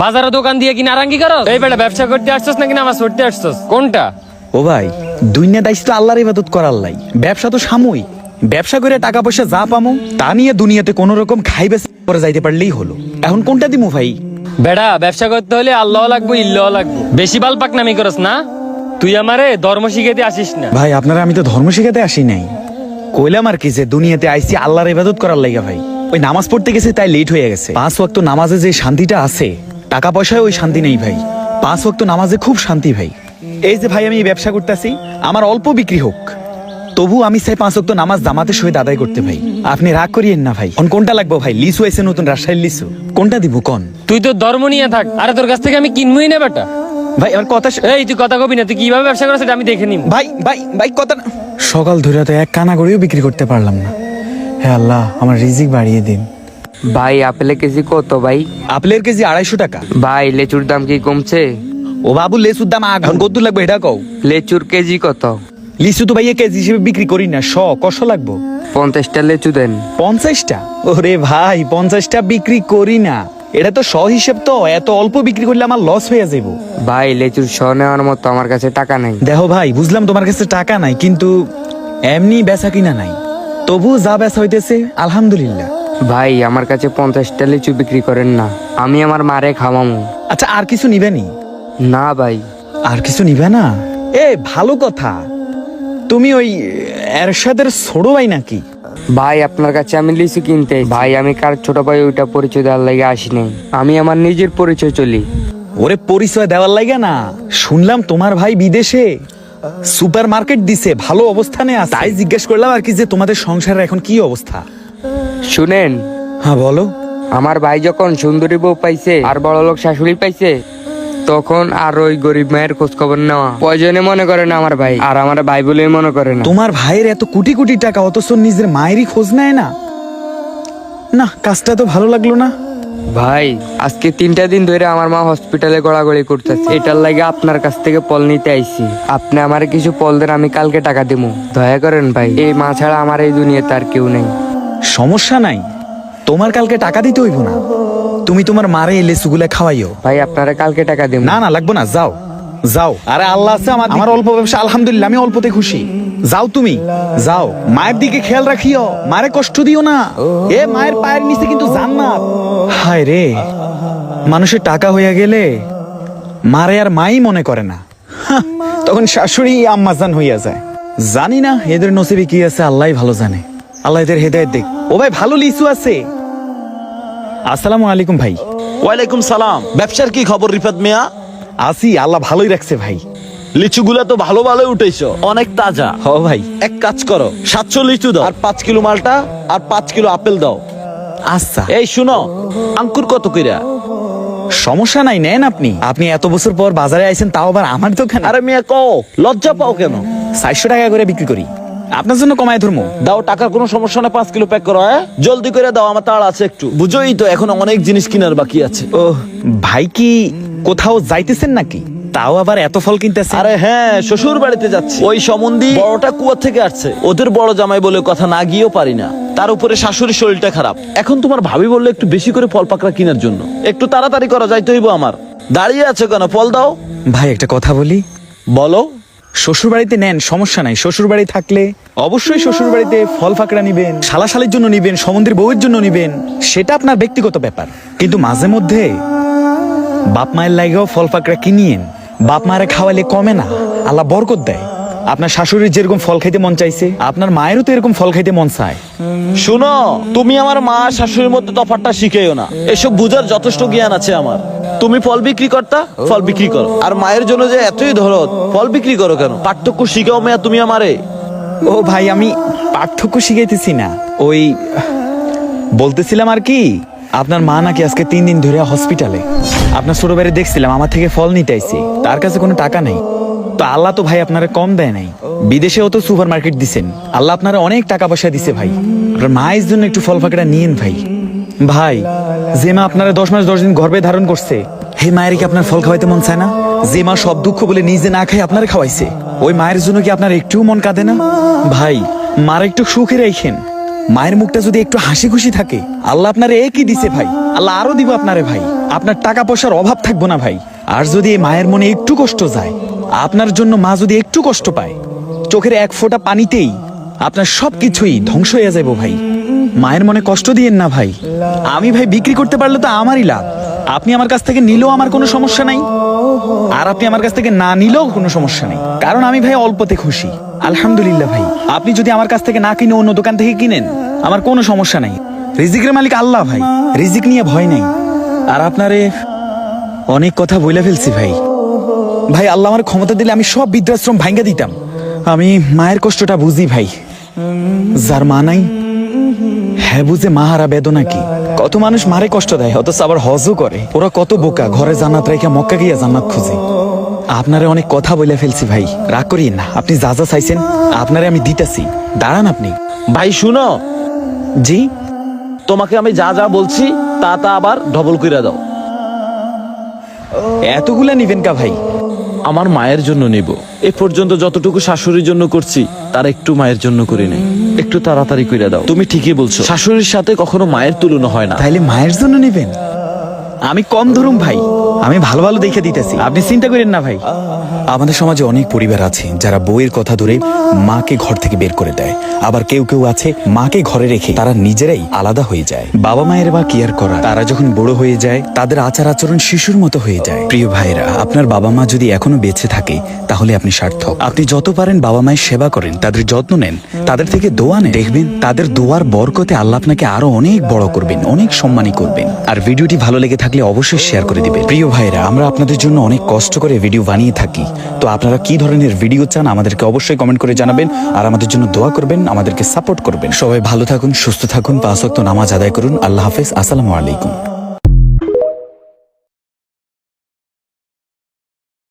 বাজারে দোকান দিয়ে কি নারাঙ্গি করো? এই বেটা ব্যবসা করতে আসছস নাকি নামাজ পড়তে আসছস? কোনটা? ও ভাই, দুনিয়া দায়িত্ব আল্লাহর ইবাদত করার লাই। ব্যবসা তো সাময়িক। ব্যবসা করে টাকা পয়সা যা পামো তা নিয়ে দুনিয়াতে কোন রকম খাইবে করে যাইতে পারলেই হলো। এখন কোনটা দিমু ভাই? বেটা ব্যবসা করতে হলে আল্লাহ লাগবে, ইল্লাহ লাগবে। বেশি বাল পাকনামি করস না। তুই আমারে ধর্ম শিখাইতে আসিস না। ভাই আপনারা আমি তো ধর্ম শিখাতে আসি নাই। কইলাম আর কি যে দুনিয়াতে আইছি আল্লাহর ইবাদত করার লাইগা ভাই। ওই নামাজ পড়তে গেছে তাই লেট হয়ে গেছে। 5 ওয়াক্ত নামাজে যে শান্তিটা আছে টাকা পয়সায় ওই শান্তি নেই ভাই। 5 ওয়াক্ত নামাজে খুব শান্তি ভাই। এই যে ভাই আমি এই ব্যবসা করতেছি, আমার অল্প বিক্রি হোক, তবু আমি চাই 5 ওয়াক্ত নামাজ জামাতের সহিত আদায় করতে ভাই। আপনি রাগ করিয়েন না ভাই। কোনটা লাগবে ভাই? লিচু আইছে নতুন, রাজশাহীর লিচু। কোনটা দিব কোন? তুই তো ধর্ম নিয়ে থাক। আরে তোর কাছ থেকে আমি কিনবই না বেটা। ভাই আমার কথা এই তুই কথা কবি না। তুই কিভাবে ব্যবসা করছিস সেটা আমি দেখে নিব। ভাই ভাই ভাই কথা না। সকাল ধরে তো এক কানা করেও বিক্রি করতে পারলাম না। হে আল্লাহ, আমার রিজিক বাড়িয়ে দিন। ভাই আপেলের কেজি কত ভাই? আপেলের কেজি 250 টাকা। ভাই লেচুর দাম কি কমছে? ও বাবু, লেচুর দাম এখন কত লাগবে এটা কও? লেচুর কেজি কত? লিচু তো ভাইয়া কেজি হিসেবে বিক্রি করি না, কষ লাগবো? 50টা লেচু দেন। 50টা? ওরে ভাই 50টা বিক্রি করি না, এটা তো হিসেব। তো এত অল্প বিক্রি করলে আমার লস হয়ে যাবো। ভাই লেচুর নেওয়ার মতো আমার কাছে টাকা নাই। দেখো ভাই, বুঝলাম তোমার কাছে টাকা নাই, কিন্তু এমনি বেচা কিনা নাই, তবু যা বেচা হইতেছে আলহামদুলিল্লাহ। ভাই আমার কাছে 50টা লিচু বিক্রি করেন না, আমি আমার মারে খাওয়ামু। আচ্ছা আর কিছু নিবেনি? না ভাই। আর কিছু নিবে না? এ ভালো কথা। তুমি ওই এরশাদের ছোট ভাই নাকি? ভাই আপনার কাছে আমি লিচু কিনতে। ভাই আমি কার ছোট ভাই ওইটা পরিচয় দেওয়ার লাগে আসি নাই, আমি আমার নিজের পরিচয় চলি। ওরে পরিচয় দেওয়ার লাগে না, শুনলাম তোমার ভাই বিদেশে সুপার মার্কেট দিছে, ভালো অবস্থানে আছে, তাই জিজ্ঞেস করলাম আর কি যে তোমাদের সংসারের এখন কি অবস্থা। শুনেন, হ্যাঁ বলো। আমার ভাই যখন সুন্দরী বউ পাইছে আর বড় লোক শাশুড়ি পাইছে, তখন আর ওই গরিব মায়ের খোঁজ খবর নেওয়া প্রয়োজনে মনে করে না আমার ভাই, আর আমার ভাই বলে মনে করে না। তোমার ভাইয়ের এত কোটি কোটি টাকা, অথচ নিজের মায়েরই খোঁজ নেয় না। না, কাজটা তো ভালো লাগলো না। ভাই আজকে 3টা দিন ধরে আমার মা হসপিটালে গড়াগড়ি করতেছে, এটার লাগে আপনার কাছ থেকে পল নিতে আইছি। আপনি আমার কিছু পল দেন, আমি কালকে টাকা দেবো। দয়া করেন ভাই, এই মা ছাড়া আমার এই দুনিয়াতে আর কেউ নেই। সমস্যা নাই, তোমার কালকে টাকা দিতে হইব না, তুমি তোমার মারে এলে সুগুলা খাওয়াইও। ভাই আপনারা কালকে টাকা দেবো। না না লাগবো না, যাও যাও। আরে আল্লাহ আছে আমার অল্প ব্যবসা, আলহামদুলিল্লাহ আমি অল্পতে খুশি। যাও তুমি যাও, মায়ের দিকে খেয়াল রাখিও, মারে কষ্ট দিও না। এ মায়ের পায়ের নিচে কিন্তু জান্নাত। হায় রে, মানুষের টাকা হইয়া গেলে মারে আর মাই মনে করে না, হাহ, তখন শাশুড়ি আম্মাজান হইয়া যায়। জানি না এদের নসিবে কি আছে, আল্লাহই ভালো জানে। আল্লাহ এদের হেদায়েত দেখ। ও ভাই ভালো লিচু আছে। আসসালামু আলাইকুম ভাই। ওয়ালাইকুম সালাম। ব্যবসার কি খবর রিফাত মিয়া? আসি, আল্লাহ ভালোই রাখছে ভাই। লিচুগুলা তো ভালো ভালোই উঠেছো, অনেক তাজা। হ ভাই। এক কাজ করো, 700 লিচু দাও, আর 5 কিলো মালটা, আর 5 কিলো আপেল দাও। আচ্ছা এই শুনো, আঙ্কুর কত কইরা? সমস্যা নাই, নেন আপনি। আপনি এত বছর পর বাজারে আইছেন, তাও আবার আমার দোকানে। আরে মিয়া কও, লজ্জা পাও কেন? 400 টাকা করে বিক্রি করি, আপনার জন্য কমায় ধরবো। দাও, টাকার কোনো সমস্যা না, 5 কিলো প্যাক করো। হ্যাঁ জলদি করে দাও, আমার তাড়া আছে একটু। বুঝোই তো এখন অনেক জিনিস কেনার বাকি আছে। ও ভাই, কি কোথাও যাইতেছেন নাকি? তাও আবার এত ফল কিনতেছেন? আরে হ্যাঁ, শ্বশুর বাড়িতে যাচ্ছি। ওই সম্বন্ধী বড়টা কুয়া থেকে আসছে, ওদের বড় জামাই বলে কথা না গিয়েও পারি না, তার উপরে শাশুড়ির শরীরটা খারাপ। এখন তোমার ভাবি বললে একটু বেশি করে ফল পাকড়া কেনার জন্য, একটু তাড়াতাড়ি করা যাইতে হইব আমার। দাঁড়িয়ে আছে কেন, ফল দাও। ভাই একটা কথা বলি। বলো। শ্বশুর বাড়িতে নেন, সমস্যা নাই। শ্বশুর বাড়ি থাকলে অবশ্যই শ্বশুর বাড়িতে ফল ফাকড়া নিবেন, শালাশালির জন্য নিবেন, সমুদ্রের বউয়ের জন্য নিবেন, সেটা আপনার ব্যক্তিগত ব্যাপার। কিন্তু মাঝে মধ্যে বাপ মায়ের লাগেও ফল ফাকড়া কিনিয়েন। বাপ মায়ের খাওয়ালে কমে না, আল্লাহ বরকত দেয়। আপনার শাশুড়ির যেরকম ফল খাইতে মন চাইছে, আপনার মায়েরও তো এরকম ফল খাইতে মন চায়। শুনো, তুমি আমার মা শাশুড়ির মধ্যে তফাৎটা শিখেও না, এসব বুঝার যথেষ্ট জ্ঞান আছে আমার। তুমি ফল বিক্রি করতা, ফল বিক্রি করো, আর মায়ের জন্য যে এতই ধরত, ফল বিক্রি করো কেন? পার্থক্য শিখাও মেয়া তুমি আমারে। ও ভাই, আমি পার্থক্য শিখাইতেছি না, ওই বলতেছিলাম আর কি, আপনার মা নাকি আজকে 3 দিন ধরে হসপিটালে। আপনার ছোট ভাইরে দেখছিলাম আমার থেকে ফল নিতে আইছে, তার কাছে কোনো টাকা নেই। তো আল্লাহ তো ভাই আপনারা কম দেয় নাই, বিদেশেও তো সুপার মার্কেট দিছেন, আল্লাহ আপনারা অনেক টাকা পয়সা দিছে ভাই। আপনার মায়ের জন্য একটু ফল ফাঁকড়া নিয়েন ভাই। ভাই, যে মা আপনারা 10 মাস 10 দিন গর্ভে ধারণ করছে, হে মায়ের কি আপনার ফল খাওয়াইতে মন চায় না? যে মা সব দুঃখ বলে নিজে না খাই আপনারা খাওয়াইছে, ওই মায়ের জন্য কি আপনার একটু মন কাঁদে না? ভাই, মার একটু সুখে রাখেন। মায়ের মুখটা যদি একটু হাসি খুশি থাকে, আল্লাহ আপনারে একই দিছে ভাই, আল্লাহ আরো দিব আপনারে ভাই। আপনার টাকা পয়সার অভাব থাকবো না ভাই। আর যদি এই মায়ের মনে একটু কষ্ট যায়, আপনার জন্য মা যদি একটু কষ্ট পায়, চোখের এক ফোঁটা পানিতেই আপনার সবকিছুই ধ্বংস হয়ে যাবো ভাই। মায়ের মনে কষ্ট দিয়েন না ভাই। আমি ভাই বিক্রি করতে পারলে তো আমারই লাভ। আপনি আমার কাছ থেকে নিলেও আমার কোনো সমস্যা নাই, আর আপনি আমার কাছ থেকে না নিলেও কোনো সমস্যা নেই, কারণ আমি ভাই অল্পতে খুশি। আলহামদুলিল্লাহ ভাই, আপনি যদি আমার কাছ থেকে না কিনে অন্য দোকান থেকে কিনেন, আমার কোনো সমস্যা নাই। রিজিকের মালিক আল্লাহ ভাই, রিজিক নিয়ে ভয় নেই। আর আপনারে অনেক কথা বলে ফেলছি ভাই। ভাই আল্লাহ আমার ক্ষমতা দিলে আমি সব বৃদ্ধাশ্রম ভাঙ্গা দিতাম। আমি মায়ের কষ্টটা বুঝি ভাই। যার মা নাই, হ্যাঁ বুঝে মা হারা বেদনা কি। কত মানুষ মারে কষ্ট দেয়, অথচ আবার হজও করে। ওরা কত বোকা, ঘরে জান্নাত রেখে মক্কা গিয়া জান্নাত খুঁজে। আপনারে অনেক কথা বলে ফেলছি ভাই, রাগ করিয়েন না। আপনি যা যা চাইছেন আপনারে আমি দিতেছি, দাঁড়ান আপনি। ভাই শুনো, জি, তোমাকে আমি যা যা বলছি তা তা আবার ডবল কইরা দাও। এতগুলা নিবেন কা ভাই? আমার মায়ের জন্য নিব। এ পর্যন্ত যতটুকু শাশুড়ির জন্য করছি তার একটু মায়ের জন্য করি নাই। একটু তাড়াতাড়ি কইরা দাও। তুমি ঠিকই বলছো, শাশুড়ির সাথে কখনো মায়ের তুলনা হয় না। তাইলে মায়ের জন্য নিবেন? আমি কম ধরুম ভাই, আমি ভালো ভালো দেখে দিতেছি, আপনি চিন্তা করেন না ভাই। আমাদের সমাজে অনেক পরিবার আছে যারা বউয়ের কথা ধরে মাকে ঘর থেকে বের করে দেয়। আবার কেউ কেউ আছে মাকে ঘরে রেখে তারা নিজেরাই আলাদা হয়ে যায়। বাবা মায়ের বা কেয়ার করা, তারা যখন বড় হয়ে যায় তাদের আচার আচরণ শিশুর মতো হয়ে যায়। প্রিয় ভাইরা, আপনার বাবা মা যদি এখনো বেঁচে থাকে তাহলে আপনি সার্থক। আপনি যত পারেন বাবা মায়ের সেবা করেন, তাদের যত্ন নেন, তাদের থেকে দোয়া নেন। দেখবেন তাদের দোয়ার বরকতে আল্লাহ আপনাকে আরো অনেক বড় করবেন, অনেক সম্মানী করবেন। আর ভিডিওটি ভালো লেগে থাকলে অবশ্যই শেয়ার করে দিবেন। প্রিয় ভাইরা, আমরা আপনাদের জন্য অনেক কষ্ট করে ভিডিও বানিয়ে থাকি, তো আপনারা কি ধরনের ভিডিও চান আমাদেরকে অবশ্যই কমেন্ট করে জানাবেন। আর আমাদের জন্য দোয়া করবেন, আমাদেরকে সাপোর্ট করবেন। সবাই ভালো থাকুন, সুস্থ থাকুন, 5 ওয়াক্ত নামাজ আদায় করুন। আল্লাহ হাফেজ, আসসালামু আলাইকুম।